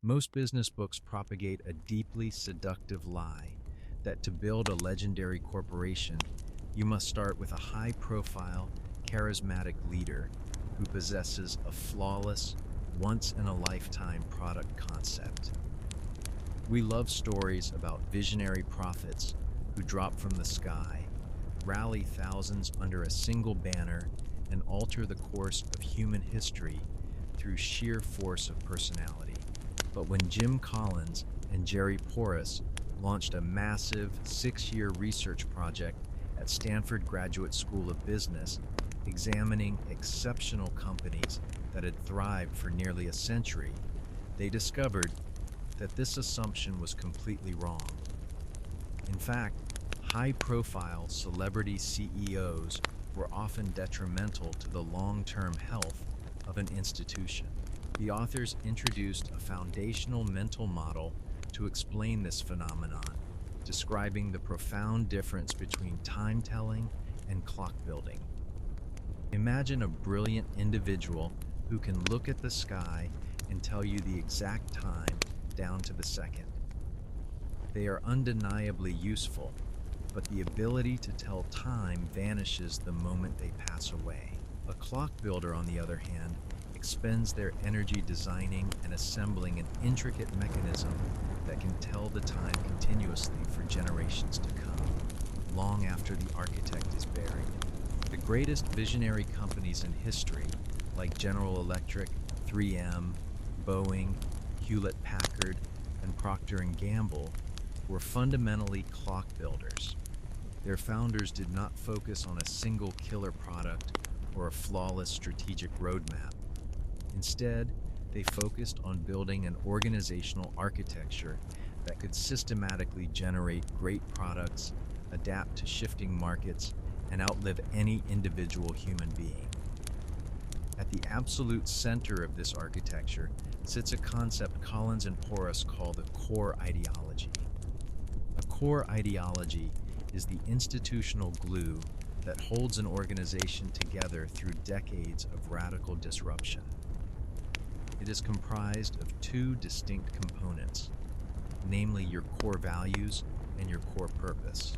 Most business books propagate a deeply seductive lie that to build a legendary corporation, you must start with a high-profile, charismatic leader who possesses a flawless, once-in-a-lifetime product concept. We love stories about visionary prophets who drop from the sky, rally thousands under a single banner, and alter the course of human history through sheer force of personality. But when Jim Collins and Jerry Porras launched a massive 6-year research project at Stanford Graduate School of Business, examining exceptional companies that had thrived for nearly a century, they discovered that this assumption was completely wrong. In fact, high-profile celebrity CEOs were often detrimental to the long-term health of an institution. The authors introduced a foundational mental model to explain this phenomenon, describing the profound difference between time-telling and clock-building. Imagine a brilliant individual who can look at the sky and tell you the exact time down to the second. They are undeniably useful, but the ability to tell time vanishes the moment they pass away. A clock builder, on the other hand, expends their energy designing and assembling an intricate mechanism that can tell the time continuously for generations to come, long after the architect is buried. The greatest visionary companies in history, like General Electric, 3M, Boeing, Hewlett-Packard, and Procter & Gamble, were fundamentally clock builders. Their founders did not focus on a single killer product or a flawless strategic roadmap. Instead, they focused on building an organizational architecture that could systematically generate great products, adapt to shifting markets, and outlive any individual human being. At the absolute center of this architecture sits a concept Collins and Porras call the core ideology. A core ideology is the institutional glue that holds an organization together through decades of radical disruption. It is comprised of two distinct components, namely your core values and your core purpose.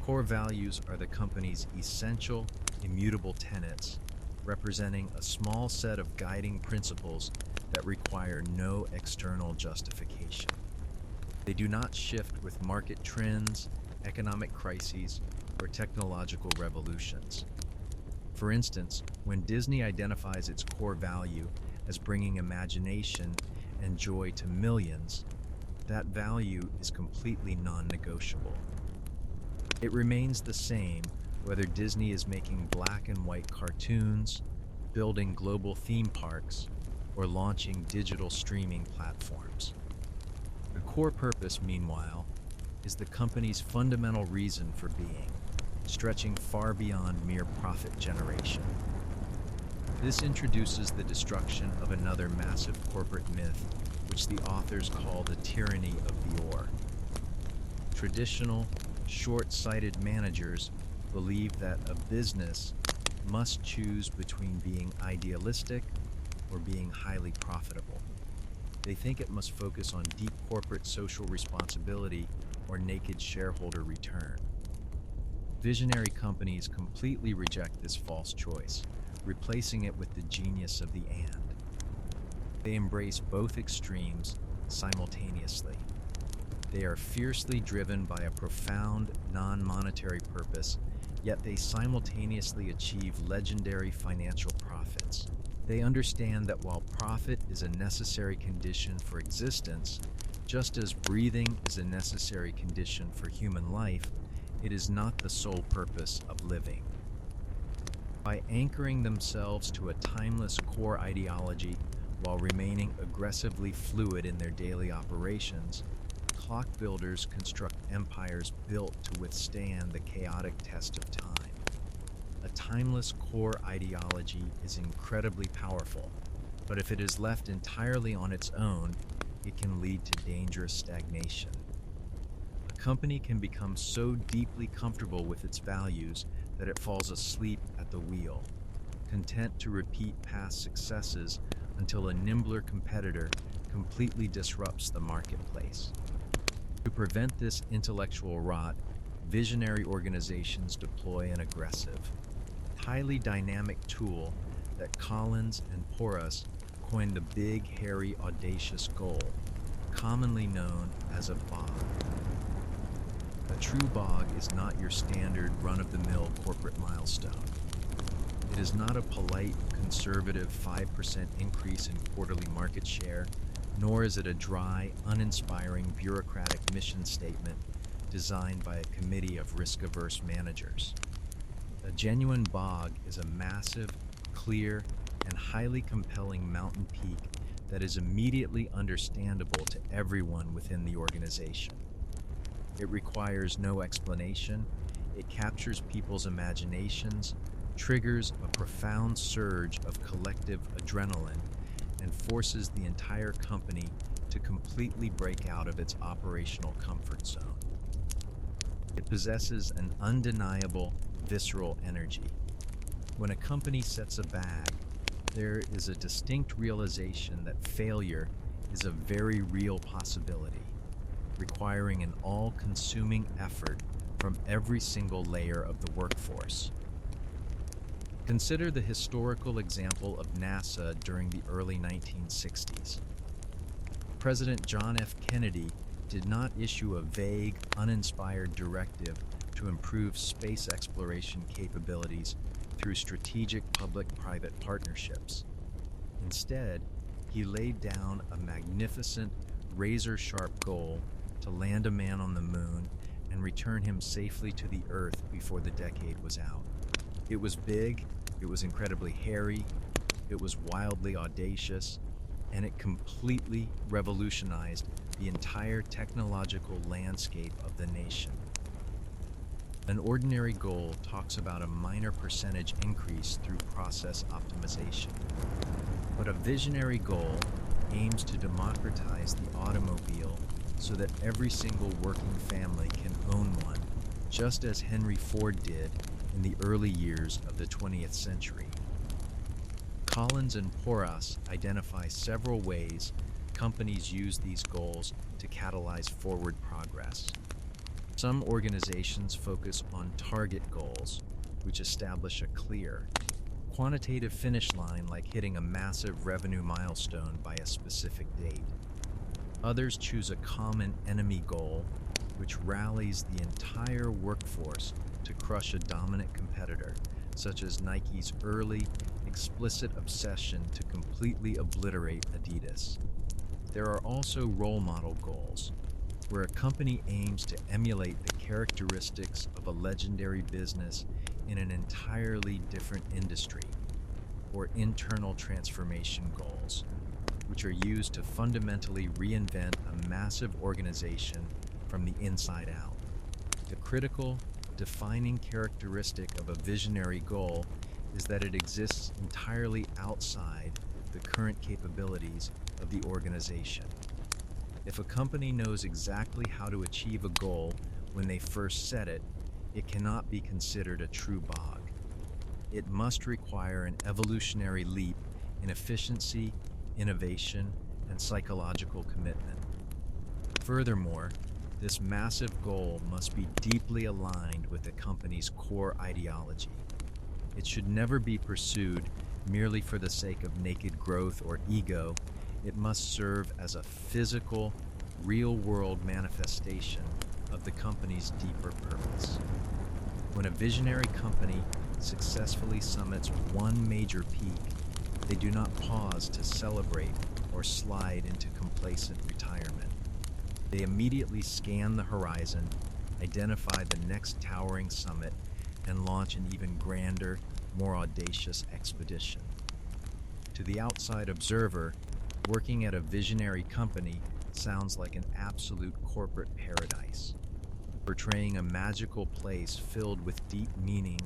Core values are the company's essential, immutable tenets, representing a small set of guiding principles that require no external justification. They do not shift with market trends, economic crises, or technological revolutions. For instance, when Disney identifies its core value as bringing imagination and joy to millions, that value is completely non-negotiable. It remains the same whether Disney is making black and white cartoons, building global theme parks, or launching digital streaming platforms. The core purpose, meanwhile, is the company's fundamental reason for being, stretching far beyond mere profit generation. This introduces the destruction of another massive corporate myth, which the authors call the tyranny of the or. Traditional, short-sighted managers believe that a business must choose between being idealistic or being highly profitable. They think it must focus on deep corporate social responsibility or naked shareholder return. Visionary companies completely reject this false choice, replacing it with the genius of the and. They embrace both extremes simultaneously. They are fiercely driven by a profound, non-monetary purpose, yet they simultaneously achieve legendary financial profits. They understand that while profit is a necessary condition for existence, just as breathing is a necessary condition for human life, it is not the sole purpose of living. By anchoring themselves to a timeless core ideology while remaining aggressively fluid in their daily operations, clock builders construct empires built to withstand the chaotic test of time. A timeless core ideology is incredibly powerful, but if it is left entirely on its own, it can lead to dangerous stagnation. A company can become so deeply comfortable with its values that it falls asleep at the wheel, content to repeat past successes until a nimbler competitor completely disrupts the marketplace. To prevent this intellectual rot, visionary organizations deploy an aggressive, highly dynamic tool that Collins and Porras coined the Big Hairy Audacious Goal, commonly known as a BHAG. A true BHAG is not your standard run-of-the-mill corporate milestone. It is not a polite, conservative 5% increase in quarterly market share, nor is it a dry, uninspiring bureaucratic mission statement designed by a committee of risk-averse managers. A genuine BHAG is a massive, clear, and highly compelling mountain peak that is immediately understandable to everyone within the organization. It requires no explanation, it captures people's imaginations, triggers a profound surge of collective adrenaline, and forces the entire company to completely break out of its operational comfort zone. It possesses an undeniable, visceral energy. When a company sets a BHAG, there is a distinct realization that failure is a very real possibility, requiring an all-consuming effort from every single layer of the workforce. Consider the historical example of NASA during the early 1960s. President John F. Kennedy did not issue a vague, uninspired directive to improve space exploration capabilities through strategic public-private partnerships. Instead, he laid down a magnificent, razor-sharp goal to land a man on the moon and return him safely to the Earth before the decade was out. It was big, it was incredibly hairy, it was wildly audacious, and it completely revolutionized the entire technological landscape of the nation. An ordinary goal talks about a minor percentage increase through process optimization, but a visionary goal aims to democratize the automobile so that every single working family can own one, just as Henry Ford did in the early years of the 20th century. Collins and Porras identify several ways companies use these goals to catalyze forward progress. Some organizations focus on target goals, which establish a clear, quantitative finish line like hitting a massive revenue milestone by a specific date. Others choose a common enemy goal, which rallies the entire workforce to crush a dominant competitor, such as Nike's early, explicit obsession to completely obliterate Adidas. There are also role model goals, where a company aims to emulate the characteristics of a legendary business in an entirely different industry, or internal transformation goals, which are used to fundamentally reinvent a massive organization from the inside out. The critical, defining characteristic of a visionary goal is that it exists entirely outside the current capabilities of the organization. If a company knows exactly how to achieve a goal when they first set it, it cannot be considered a true BHAG. It must require an evolutionary leap in efficiency, innovation, and psychological commitment. Furthermore, this massive goal must be deeply aligned with the company's core ideology. It should never be pursued merely for the sake of naked growth or ego. It must serve as a physical, real-world manifestation of the company's deeper purpose. When a visionary company successfully summits one major peak, they do not pause to celebrate or slide into complacent retirement. They immediately scan the horizon, identify the next towering summit, and launch an even grander, more audacious expedition. To the outside observer, working at a visionary company sounds like an absolute corporate paradise, portraying a magical place filled with deep meaning,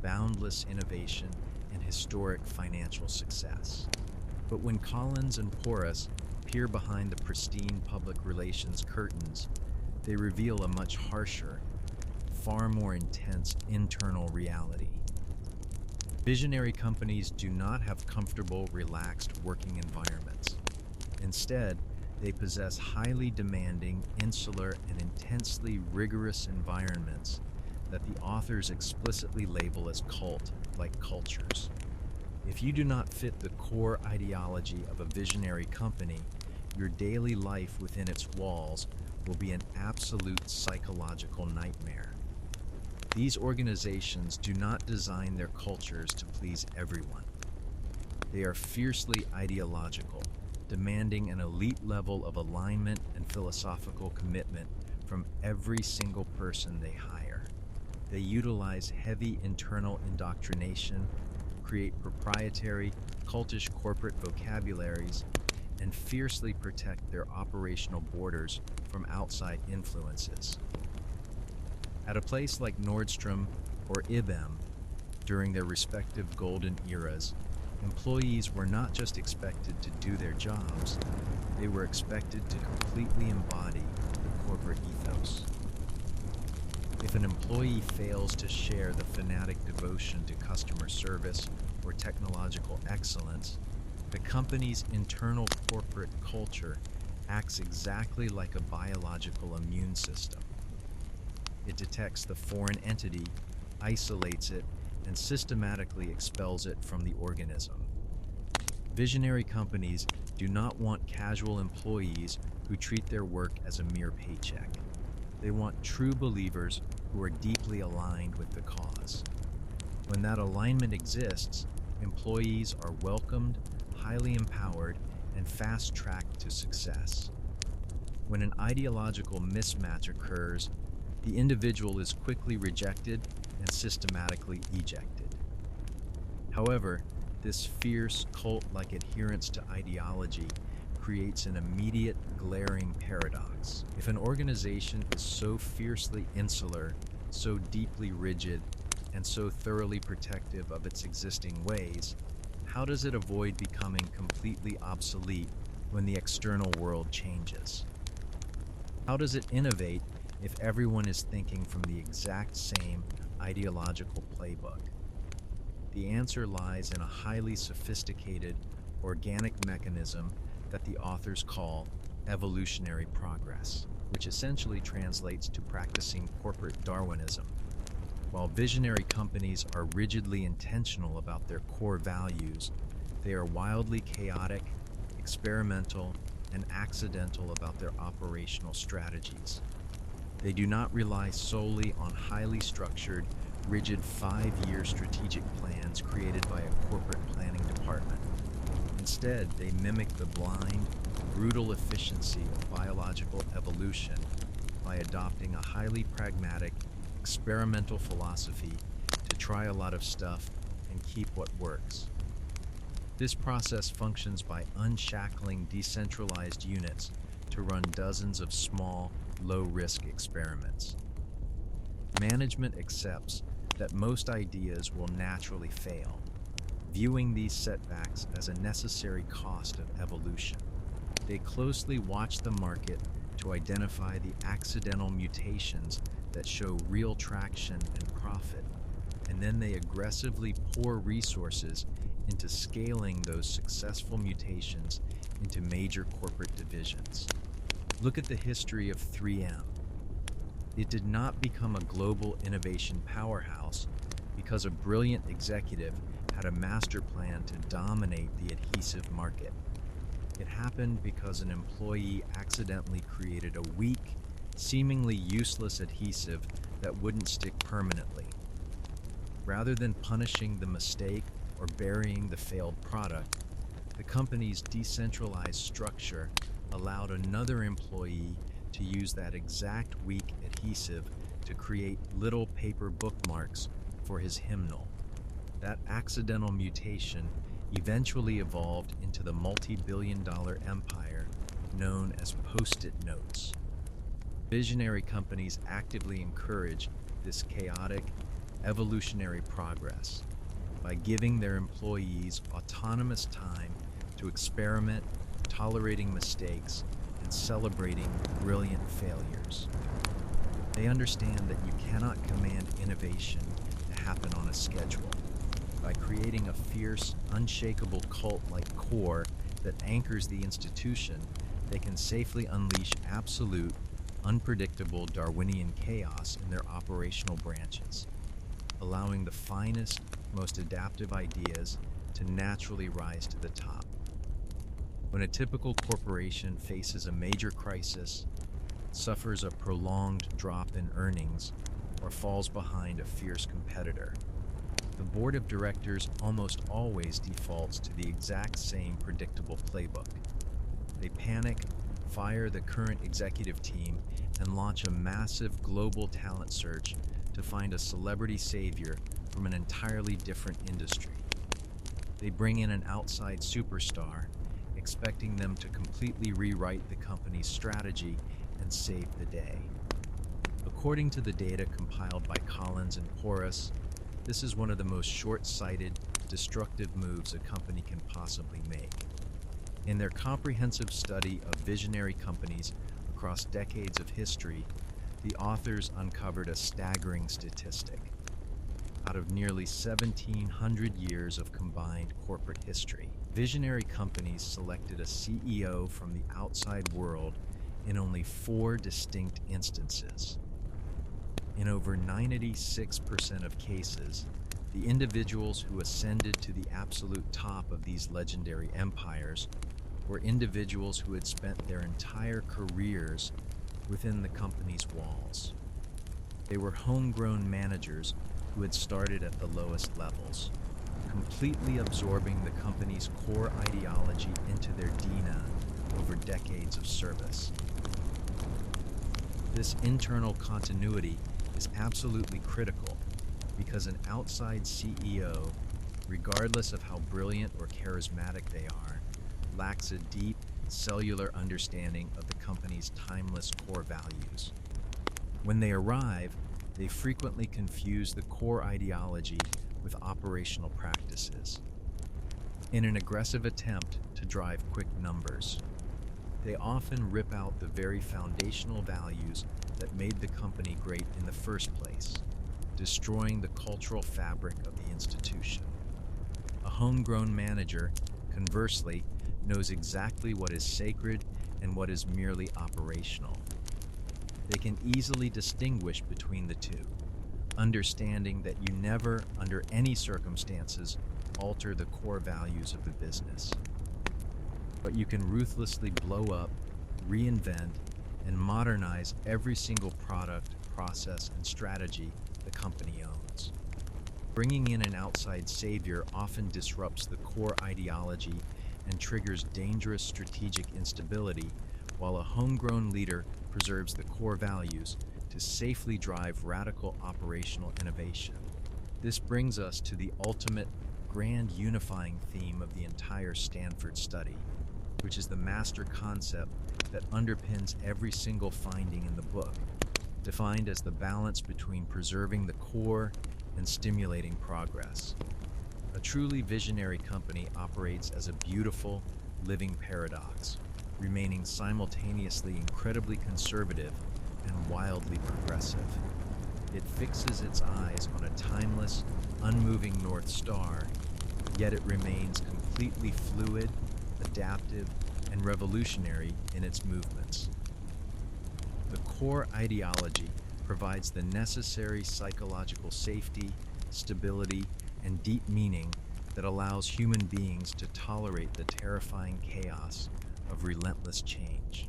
boundless innovation, and historic financial success. But when Collins and Porras peer behind the pristine public relations curtains, they reveal a much harsher, far more intense internal reality. Visionary companies do not have comfortable, relaxed working environments. Instead, they possess highly demanding, insular, and intensely rigorous environments that the authors explicitly label as cult-like cultures. If you do not fit the core ideology of a visionary company, your daily life within its walls will be an absolute psychological nightmare. These organizations do not design their cultures to please everyone. They are fiercely ideological, demanding an elite level of alignment and philosophical commitment from every single person they hire. They utilize heavy internal indoctrination, create proprietary, cultish corporate vocabularies, and fiercely protect their operational borders from outside influences. At a place like Nordstrom or IBM, during their respective golden eras, employees were not just expected to do their jobs, they were expected to completely embody the corporate ethos. If an employee fails to share the fanatic devotion to customer service or technological excellence, the company's internal corporate culture acts exactly like a biological immune system. It detects the foreign entity, isolates it, and systematically expels it from the organism. Visionary companies do not want casual employees who treat their work as a mere paycheck. They want true believers who are deeply aligned with the cause. When that alignment exists, employees are welcomed, highly empowered, and fast-tracked to success. When an ideological mismatch occurs, the individual is quickly rejected and systematically ejected. However, this fierce cult-like adherence to ideology creates an immediate, glaring paradox. If an organization is so fiercely insular, so deeply rigid, and so thoroughly protective of its existing ways, how does it avoid becoming completely obsolete when the external world changes? How does it innovate if everyone is thinking from the exact same ideological playbook? The answer lies in a highly sophisticated, organic mechanism that the authors call evolutionary progress, which essentially translates to practicing corporate Darwinism. While visionary companies are rigidly intentional about their core values, they are wildly chaotic, experimental, and accidental about their operational strategies. They do not rely solely on highly structured, rigid 5-year strategic plans created by a corporate planning department. Instead, they mimic the blind, brutal efficiency of biological evolution by adopting a highly pragmatic, experimental philosophy to try a lot of stuff and keep what works. This process functions by unshackling decentralized units to run dozens of small, low-risk experiments. Management accepts that most ideas will naturally fail, viewing these setbacks as a necessary cost of evolution. They closely watch the market to identify the accidental mutations that show real traction and profit, and then they aggressively pour resources into scaling those successful mutations into major corporate divisions. Look at the history of 3M. It did not become a global innovation powerhouse because a brilliant executive had a master plan to dominate the adhesive market. It happened because an employee accidentally created a weak, seemingly useless adhesive that wouldn't stick permanently. Rather than punishing the mistake or burying the failed product, the company's decentralized structure allowed another employee to use that exact weak adhesive to create little paper bookmarks for his hymnal. That accidental mutation eventually evolved into the multi-billion-dollar empire known as Post-it notes. Visionary companies actively encourage this chaotic, evolutionary progress by giving their employees autonomous time to experiment, tolerating mistakes, and celebrating brilliant failures. They understand that you cannot command innovation to happen on a schedule. By creating a fierce, unshakable cult-like core that anchors the institution, they can safely unleash absolute, unpredictable Darwinian chaos in their operational branches, allowing the finest, most adaptive ideas to naturally rise to the top. When a typical corporation faces a major crisis, suffers a prolonged drop in earnings, or falls behind a fierce competitor, the board of directors almost always defaults to the exact same predictable playbook. They panic, fire the current executive team, and launch a massive global talent search to find a celebrity savior from an entirely different industry. They bring in an outside superstar, expecting them to completely rewrite the company's strategy and save the day. According to the data compiled by Collins and Porras, this is one of the most short-sighted, destructive moves a company can possibly make. In their comprehensive study of visionary companies across decades of history, the authors uncovered a staggering statistic. Out of nearly 1,700 years of combined corporate history, visionary companies selected a CEO from the outside world in only 4 distinct instances. In over 96% of cases, the individuals who ascended to the absolute top of these legendary empires were individuals who had spent their entire careers within the company's walls. They were homegrown managers who had started at the lowest levels, completely absorbing the company's core ideology into their DNA over decades of service. This internal continuity is absolutely critical because an outside CEO, regardless of how brilliant or charismatic they are, lacks a deep cellular understanding of the company's timeless core values. When they arrive, they frequently confuse the core ideology with operational practices. In an aggressive attempt to drive quick numbers, they often rip out the very foundational values that made the company great in the first place, destroying the cultural fabric of the institution. A homegrown manager, conversely, knows exactly what is sacred and what is merely operational. They can easily distinguish between the two, understanding that you never, under any circumstances, alter the core values of the business. But you can ruthlessly blow up, reinvent, and modernize every single product, process, and strategy the company owns. Bringing in an outside savior often disrupts the core ideology and triggers dangerous strategic instability, while a homegrown leader preserves the core values to safely drive radical operational innovation. This brings us to the ultimate grand unifying theme of the entire Stanford study, which is the master concept that underpins every single finding in the book, defined as the balance between preserving the core and stimulating progress. A truly visionary company operates as a beautiful, living paradox, remaining simultaneously incredibly conservative and wildly progressive. It fixes its eyes on a timeless, unmoving North Star, yet it remains completely fluid, adaptive, and revolutionary in its movements. The core ideology provides the necessary psychological safety, stability, and deep meaning that allows human beings to tolerate the terrifying chaos of relentless change.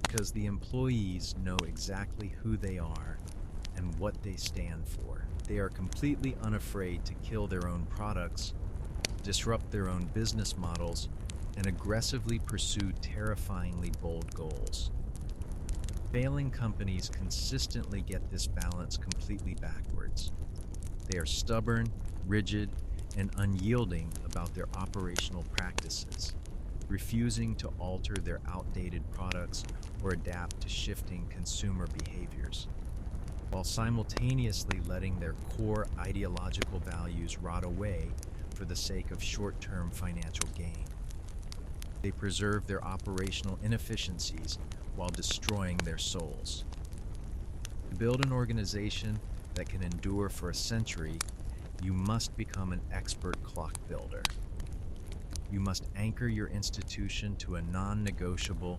Because the employees know exactly who they are and what they stand for. They are completely unafraid to kill their own products, disrupt their own business models, and aggressively pursue terrifyingly bold goals. Failing companies consistently get this balance completely backwards. They are stubborn, rigid, and unyielding about their operational practices, refusing to alter their outdated products or adapt to shifting consumer behaviors, while simultaneously letting their core ideological values rot away for the sake of short-term financial gain. They preserve their operational inefficiencies while destroying their souls. To build an organization that can endure for a century, you must become an expert clock builder. You must anchor your institution to a non-negotiable,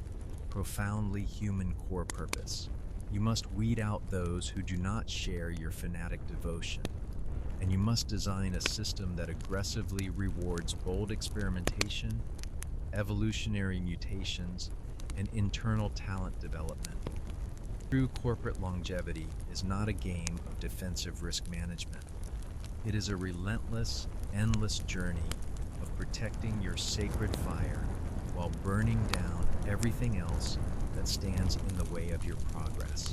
profoundly human core purpose. You must weed out those who do not share your fanatic devotion, and you must design a system that aggressively rewards bold experimentation, evolutionary mutations, and internal talent development. True corporate longevity is not a game of defensive risk management. It is a relentless, endless journey of protecting your sacred fire while burning down everything else that stands in the way of your progress.